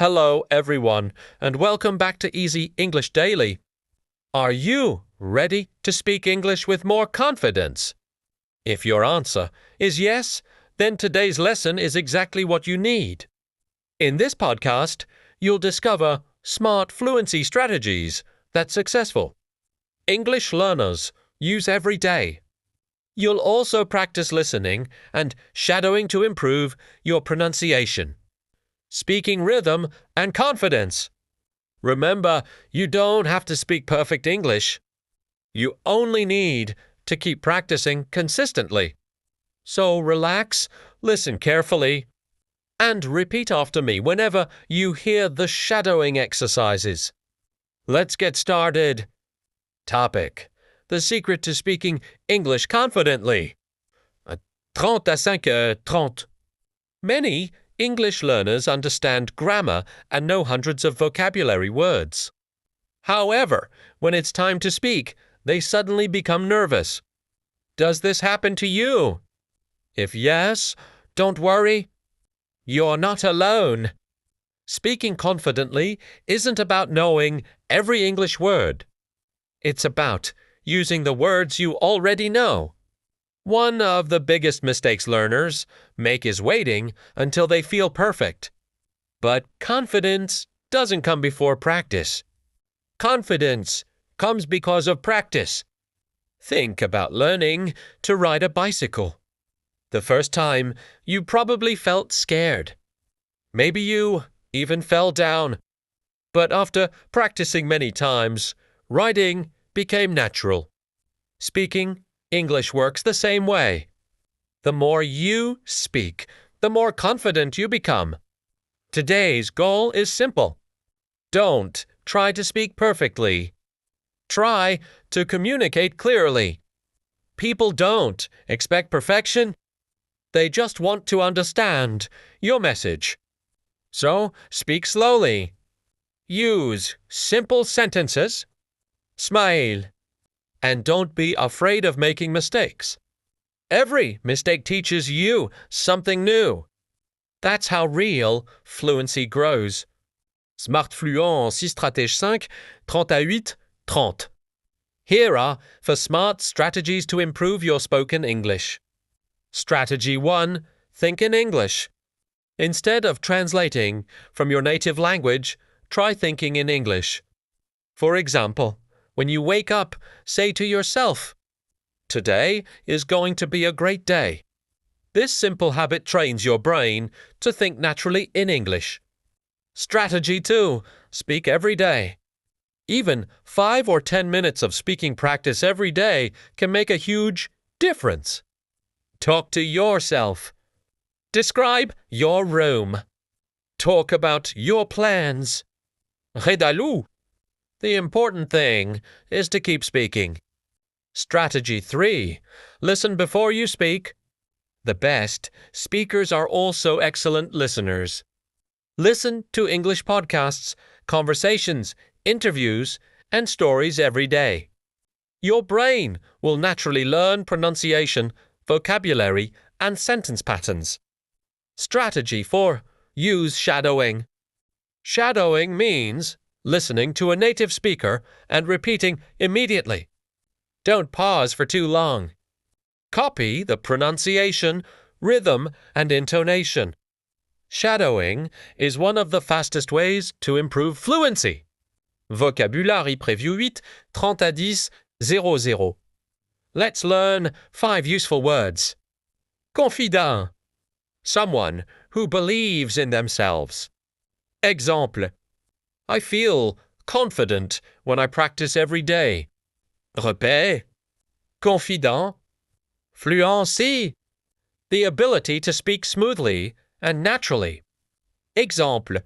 Hello, everyone, and welcome back to Easy English Daily. Are you ready to speak English with more confidence? If your answer is yes, then today's lesson is exactly what you need. In this podcast, you'll discover smart fluency strategies that successful English learners use every day. You'll also practice listening and shadowing to improve your pronunciation, speaking rhythm, and confidence. Remember, you don't have to speak perfect English. You only need to keep practicing consistently. So relax, listen carefully, and repeat after me whenever you hear the shadowing exercises. Let's get started. Topic: the secret to speaking English confidently. 30 à 5h30. Many English learners understand grammar and know hundreds of vocabulary words. However, when it's time to speak, they suddenly become nervous. Does this happen to you? If yes, don't worry. You're not alone. Speaking confidently isn't about knowing every English word. It's about using the words you already know. One of the biggest mistakes learners make is waiting until they feel perfect. But confidence doesn't come before practice. Confidence comes because of practice. Think about learning to ride a bicycle. The first time, you probably felt scared. Maybe you even fell down. But after practicing many times, riding became natural. Speaking English works the same way. The more you speak, the more confident you become. Today's goal is simple. Don't try to speak perfectly. Try to communicate clearly. People don't expect perfection. They just want to understand your message. So speak slowly. Use simple sentences. Smile. And don't be afraid of making mistakes. Every mistake teaches you something new. That's how real fluency grows. Smart Fluent 6 stratège 5, 30 à 8, 30. Here are 4 smart strategies to improve your spoken English. Strategy 1. Think in English. Instead of translating from your native language, try thinking in English. For example, when you wake up, say to yourself, "Today is going to be a great day." This simple habit trains your brain to think naturally in English. Strategy 2. Speak every day. Even 5 or 10 minutes of speaking practice every day can make a huge difference. Talk to yourself. Describe your room. Talk about your plans. Redalou. The important thing is to keep speaking. Strategy 3. Listen before you speak. The best speakers are also excellent listeners. Listen to English podcasts, conversations, interviews, and stories every day. Your brain will naturally learn pronunciation, vocabulary, and sentence patterns. Strategy 4. Use shadowing. Shadowing means listening to a native speaker and repeating immediately. Don't pause for too long. Copy the pronunciation, rhythm, and intonation. Shadowing is one of the fastest ways to improve fluency. Vocabulary Preview 8, 30 à 10, 00. Let's learn 5 useful words. Confident. Someone who believes in themselves. Exemple. I feel confident when I practice every day. Repère. Confident. Fluency. The ability to speak smoothly and naturally. Exemple.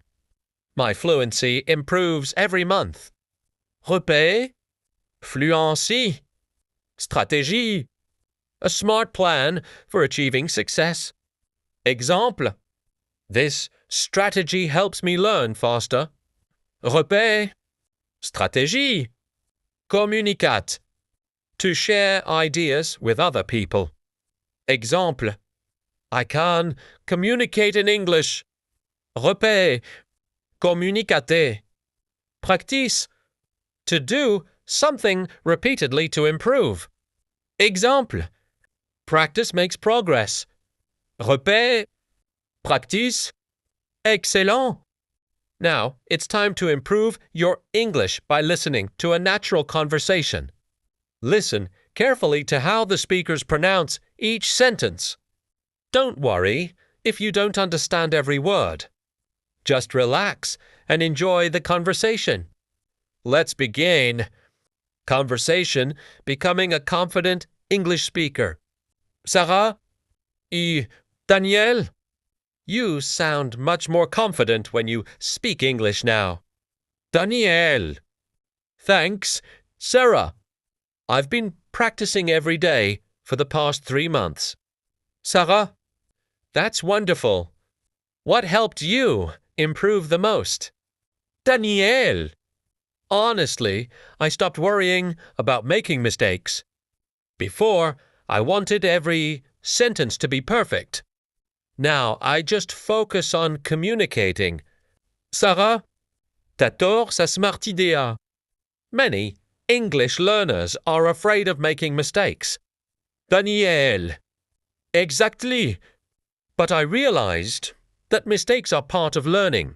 My fluency improves every month. Repère. Fluency. Stratégie. A smart plan for achieving success. Exemple. This strategy helps me learn faster. Repère. Stratégie. Communicate. To share ideas with other people. Exemple. I can communicate in English. Repère. Communicate. Practice. To do something repeatedly to improve. Exemple. Practice makes progress. Repère. Practice. Excellent. Now, it's time to improve your English by listening to a natural conversation. Listen carefully to how the speakers pronounce each sentence. Don't worry if you don't understand every word. Just relax and enjoy the conversation. Let's begin. Conversation, becoming a confident English speaker. Sarah? Daniel? You sound much more confident when you speak English now. Daniel. Thanks, Sarah. I've been practicing every day for the past 3 months. Sarah? That's wonderful. What helped you improve the most? Daniel. Honestly, I stopped worrying about making mistakes. Before, I wanted every sentence to be perfect. Now, I just focus on communicating. Sarah? T'as tort, sa smart idea. Many English learners are afraid of making mistakes. Daniel. Exactly. But I realized that mistakes are part of learning.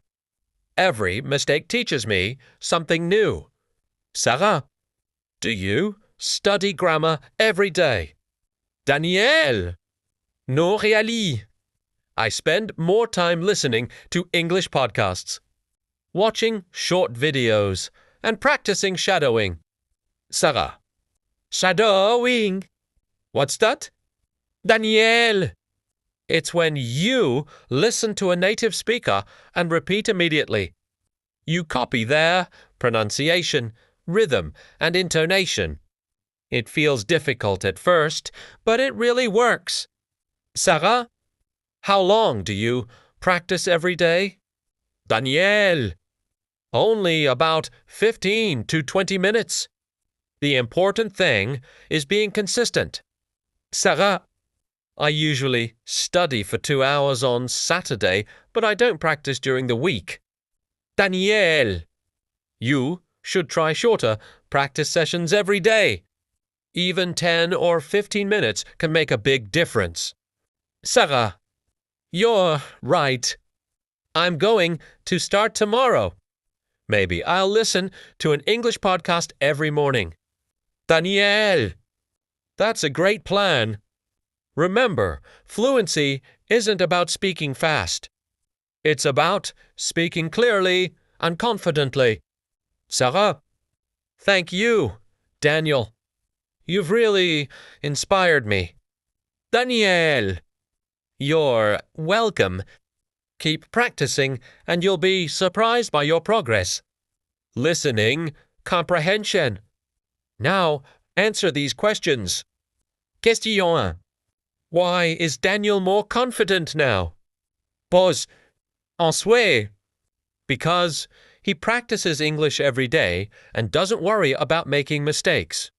Every mistake teaches me something new. Sarah, do you study grammar every day? Daniel. Non réali. I spend more time listening to English podcasts, watching short videos, and practicing shadowing. Sarah. Shadowing. What's that? Daniel. It's when you listen to a native speaker and repeat immediately. You copy their pronunciation, rhythm, and intonation. It feels difficult at first, but it really works. Sarah? How long do you practice every day? Daniel. Only about 15 to 20 minutes. The important thing is being consistent. Sarah. I usually study for 2 hours on Saturday, but I don't practice during the week. Daniel. You should try shorter practice sessions every day. Even 10 or 15 minutes can make a big difference. Sarah. You're right. I'm going to start tomorrow. Maybe I'll listen to an English podcast every morning. Daniel. That's a great plan. Remember, fluency isn't about speaking fast. It's about speaking clearly and confidently. Sarah. Thank you, Daniel. You've really inspired me. Daniel. You're welcome. Keep practicing and you'll be surprised by your progress. Listening, comprehension. Now, answer these questions. Question 1. Why is Daniel more confident now? Pause. En soit. Because he practices English every day and doesn't worry about making mistakes.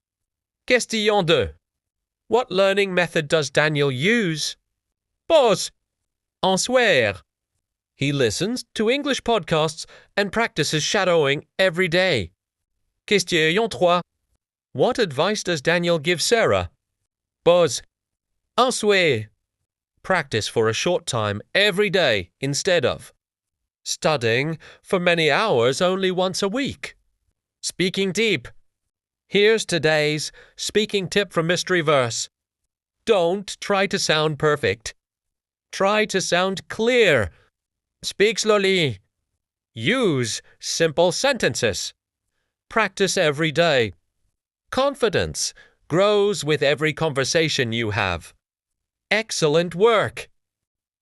Question 2. What learning method does Daniel use? Pause. En soit. He listens to English podcasts and practices shadowing every day. Question 3. What advice does Daniel give Sarah? Pause. En soit. Practice for a short time every day instead of studying for many hours only once a week. Speaking deep. Here's today's speaking tip from Mystery Verse. Don't try to sound perfect. Try to sound clear. Speak slowly. Use simple sentences. Practice every day. Confidence grows with every conversation you have. Excellent work.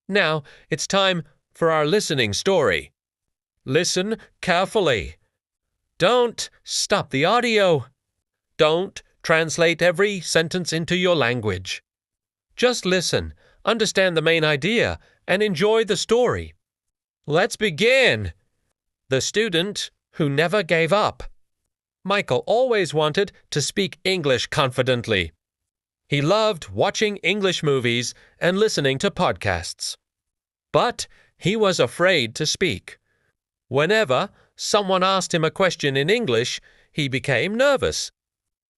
Now it's time for our listening story. Listen carefully. Don't stop the audio. Don't translate every sentence into your language. Just listen, understand the main idea, and enjoy the story. Let's begin. The student who never gave up. Michael always wanted to speak English confidently. He loved watching English movies and listening to podcasts. But he was afraid to speak. Whenever someone asked him a question in English, he became nervous.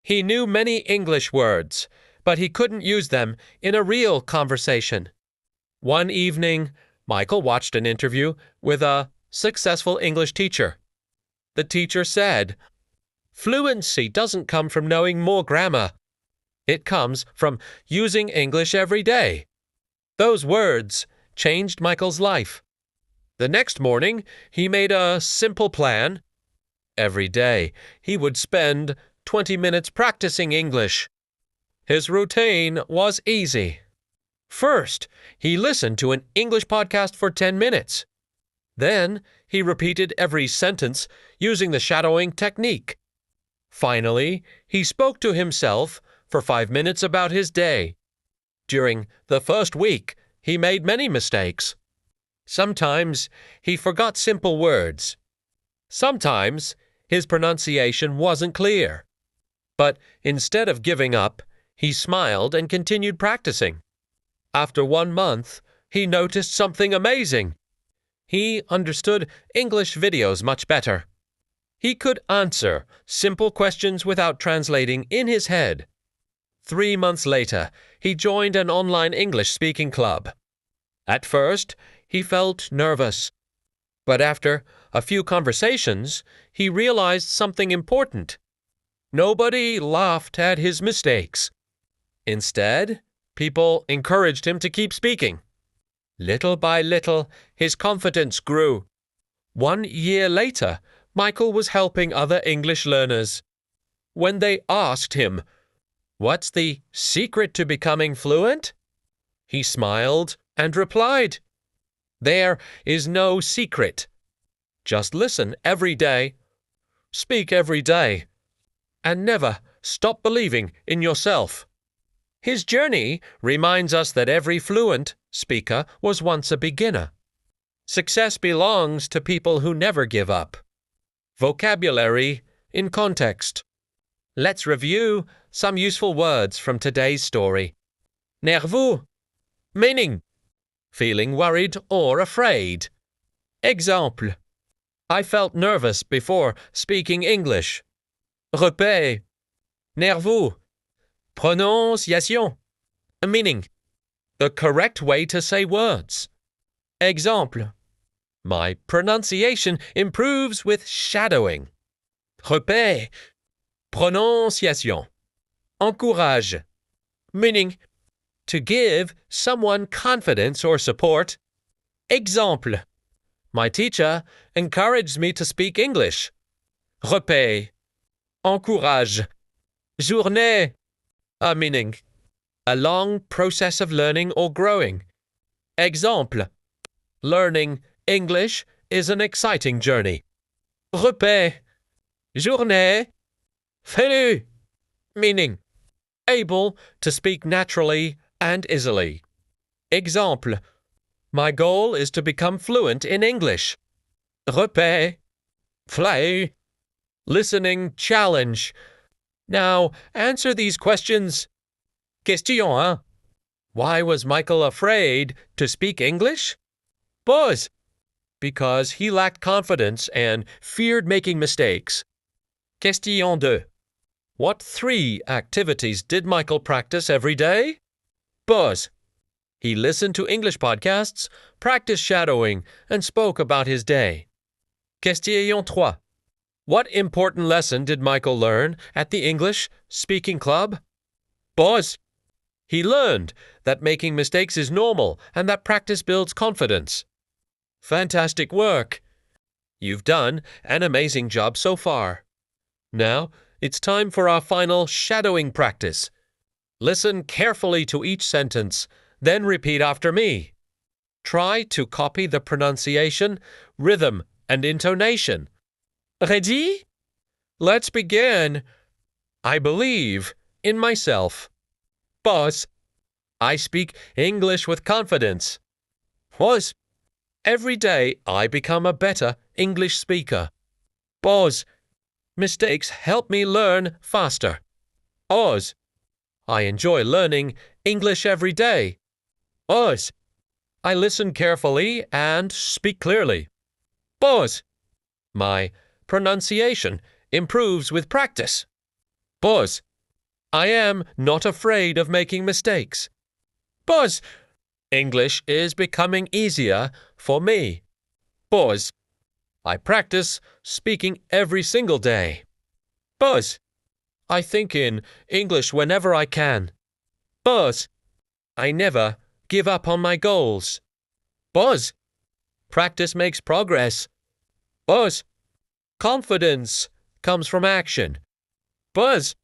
He knew many English words, but he couldn't use them in a real conversation. One evening, Michael watched an interview with a successful English teacher. The teacher said, "Fluency doesn't come from knowing more grammar. It comes from using English every day." Those words changed Michael's life. The next morning, he made a simple plan. Every day, he would spend 20 minutes practicing English. His routine was easy. First, he listened to an English podcast for 10 minutes. Then, he repeated every sentence using the shadowing technique. Finally, he spoke to himself for 5 minutes about his day. During the first week, he made many mistakes. Sometimes he forgot simple words. Sometimes his pronunciation wasn't clear. But instead of giving up, he smiled and continued practicing. After 1 month, he noticed something amazing. He understood English videos much better. He could answer simple questions without translating in his head. 3 months later, he joined an online English speaking club. At first, he felt nervous. But after a few conversations, he realized something important. Nobody laughed at his mistakes. Instead, people encouraged him to keep speaking. Little by little, his confidence grew. 1 year later, Michael was helping other English learners. When they asked him, "What's the secret to becoming fluent?" he smiled and replied, "There is no secret. Just listen every day, speak every day, and never stop believing in yourself." His journey reminds us that every fluent speaker was once a beginner. Success belongs to people who never give up. Vocabulary in context. Let's review some useful words from today's story. Nerveux, meaning feeling worried or afraid. Exemple, I felt nervous before speaking English. Repère, nerveux. Prononciation, meaning the correct way to say words. Exemple, my pronunciation improves with shadowing. Repère, prononciation. Encourage, meaning to give someone confidence or support. Exemple, my teacher encouraged me to speak English. Repère, encourage. Journée, meaning a long process of learning or growing. Exemple, learning English is an exciting journey. Repère, journée. Fluent, meaning able to speak naturally and easily. Exemple, my goal is to become fluent in English. Repère, fluent. Listening challenge. Now, answer these questions. Question 1. Why was Michael afraid to speak English? Pause. Because he lacked confidence and feared making mistakes. Question 2. What 3 activities did Michael practice every day? Pause. He listened to English podcasts, practiced shadowing, and spoke about his day. Question 3. What important lesson did Michael learn at the English speaking club? Pause. He learned that making mistakes is normal and that practice builds confidence. Fantastic work! You've done an amazing job so far. Now, it's time for our final shadowing practice. Listen carefully to each sentence, then repeat after me. Try to copy the pronunciation, rhythm, and intonation. Ready? Let's begin. I believe in myself. Pause. I speak English with confidence. Pause. Every day I become a better English speaker. Pause. Mistakes help me learn faster. Pause. I enjoy learning English every day. Pause. I listen carefully and speak clearly. Pause. My pronunciation improves with practice. Buzz. I am not afraid of making mistakes. Buzz. English is becoming easier for me. Buzz. I practice speaking every single day. Buzz. I think in English whenever I can. Buzz. I never give up on my goals. Buzz. Practice makes progress. Buzz. Confidence comes from action. Buzz.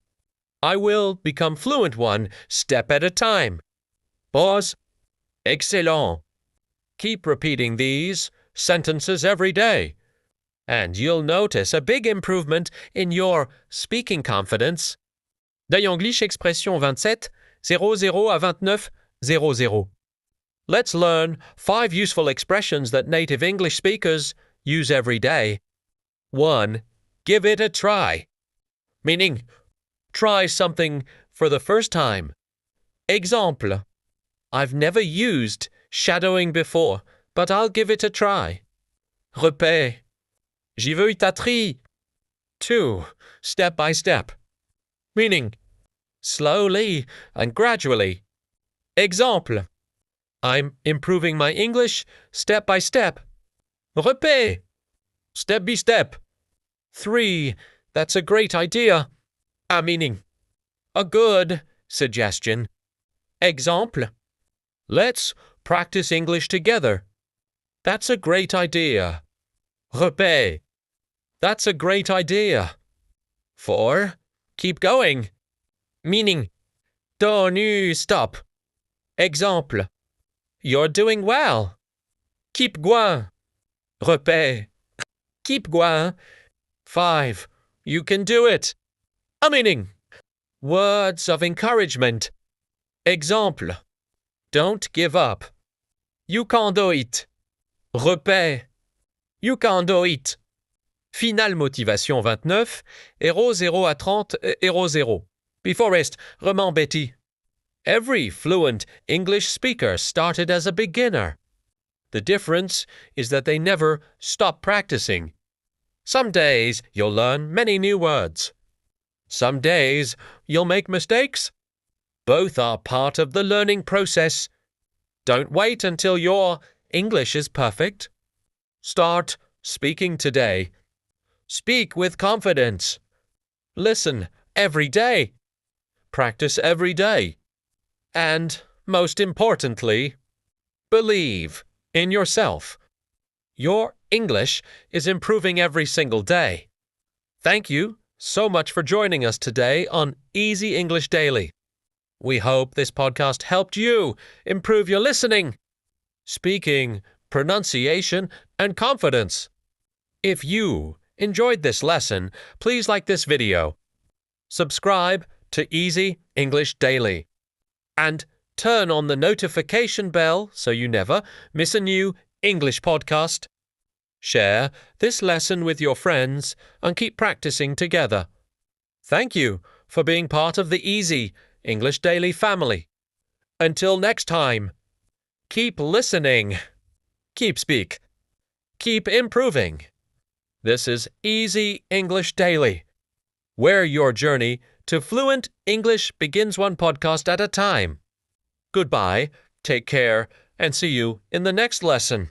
I will become fluent one step at a time. Buzz. Excellent. Keep repeating these sentences every day, and you'll notice a big improvement in your speaking confidence. D'Anglish expression 27, 00 à 29, 00. Let's learn 5 useful expressions that native English speakers use every day. 1. Give it a try. Meaning, try something for the first time. Exemple. I've never used shadowing before, but I'll give it a try. Repère. J'y veux y tâterie. 2. Step by step. Meaning, slowly and gradually. Exemple. I'm improving my English step by step. Repère. Step by step. 3. That's a great idea. Meaning, a good suggestion. Exemple. Let's practice English together. That's a great idea. Repère. That's a great idea. 4. Keep going. Meaning, don't stop. Exemple. You're doing well. Keep going. Repère. Keep going. 5. You can do it. Meaning, words of encouragement. Exemple. Don't give up. You can do it. Repère. You can do it. Finale motivation 29, 00 à 30, 00. Before rest, Roman Betty. Every fluent English speaker started as a beginner. The difference is that they never stop practicing. Some days you'll learn many new words. Some days you'll make mistakes. Both are part of the learning process. Don't wait until your English is perfect. Start speaking today. Speak with confidence. Listen every day. Practice every day. And, most importantly, believe in yourself. Your English is improving every single day. Thank you so much for joining us today on Easy English Daily. We hope this podcast helped you improve your listening, speaking, pronunciation, and confidence. If you enjoyed this lesson, please like this video, subscribe to Easy English Daily, and turn on the notification bell so you never miss a new English podcast. Share this lesson with your friends and keep practicing together. Thank you for being part of the Easy English Daily family. Until next time, keep listening, keep speak, keep improving. This is Easy English Daily, where your journey to fluent English begins one podcast at a time. Goodbye, take care, and see you in the next lesson.